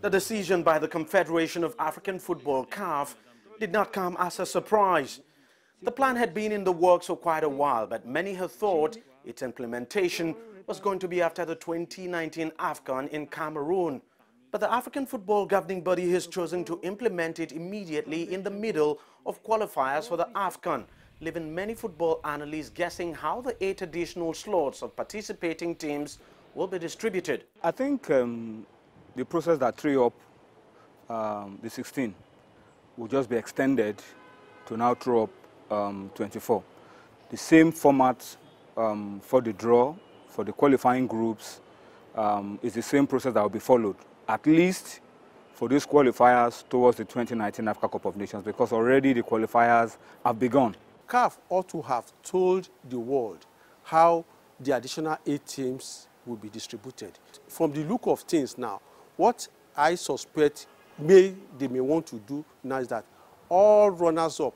The decision by the Confederation of African Football, CAF, did not come as a surprise. The plan had been in the works for quite a while, but many had thought its implementation was going to be after the 2019 AFCON in Cameroon. But the African Football Governing Body has chosen to implement it immediately in the middle of qualifiers for the AFCON, leaving many football analysts guessing how the 8 additional slots of participating teams will be distributed. I think the process that threw up the 16 will just be extended to now throw up 24. The same format for the draw, for the qualifying groups, is the same process that will be followed, at least for these qualifiers towards the 2019 Africa Cup of Nations, because already the qualifiers have begun. CAF ought to have told the world how the additional 8 teams will be distributed. From the look of things now, what I suspect they may want to do now is that all runners-up,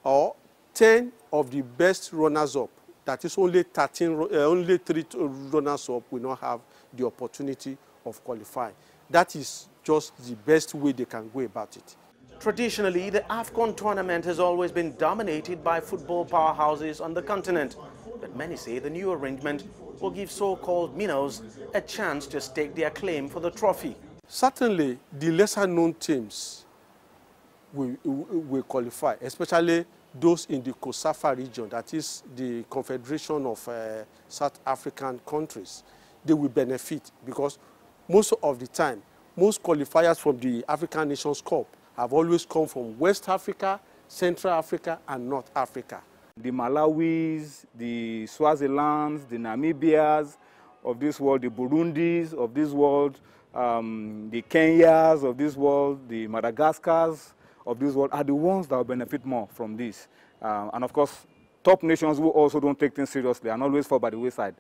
or 10 of the best runners-up, that is only 3 runners-up will not have the opportunity of qualifying. That is just the best way they can go about it. Traditionally, the AFCON tournament has always been dominated by football powerhouses on the continent. But many say the new arrangement will give so-called minnows a chance to stake their claim for the trophy. Certainly, the lesser-known teams will qualify, especially those in the COSAFA region, that is the Confederation of South African countries. They will benefit because most of the time, most qualifiers from the African Nations Cup have always come from West Africa, Central Africa, and North Africa. The Malawis, the Swazilans, the Namibias of this world, the Burundis of this world, the Kenyas of this world, the Madagascars of this world are the ones that will benefit more from this. And of course, top nations who also don't take things seriously and always fall by the wayside.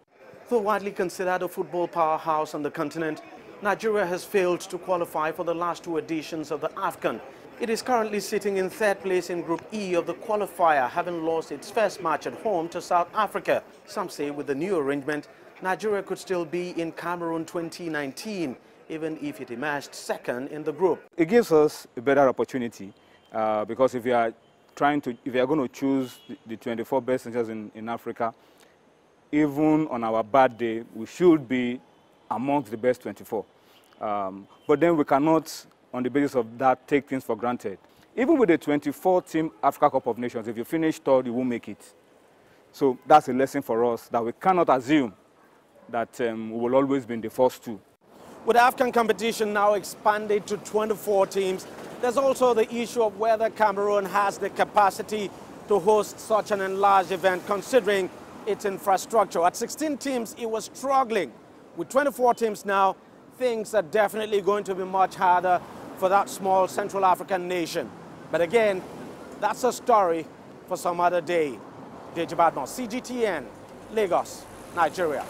Though widely considered a football powerhouse on the continent, Nigeria has failed to qualify for the last 2 editions of the AFCON. It is currently sitting in 3rd place in Group E of the qualifier, having lost its first match at home to South Africa. Some say with the new arrangement, Nigeria could still be in Cameroon 2019, even if it emerged 2nd in the group. It gives us a better opportunity because if you are going to choose the 24 best nations in Africa, even on our bad day, we should be amongst the best 24. But then we cannot, on the basis of that, take things for granted. Even with the 24-team Africa Cup of Nations, if you finish 3rd, you won't make it. So that's a lesson for us, that we cannot assume that we will always be in the first 2. With the AFCON competition now expanded to 24 teams, there's also the issue of whether Cameroon has the capacity to host such an enlarged event, considering its infrastructure. At 16 teams, it was struggling. With 24 teams now, things are definitely going to be much harder for that small Central African nation. But again, that's a story for some other day. Deji, Badmus, CGTN, Lagos, Nigeria.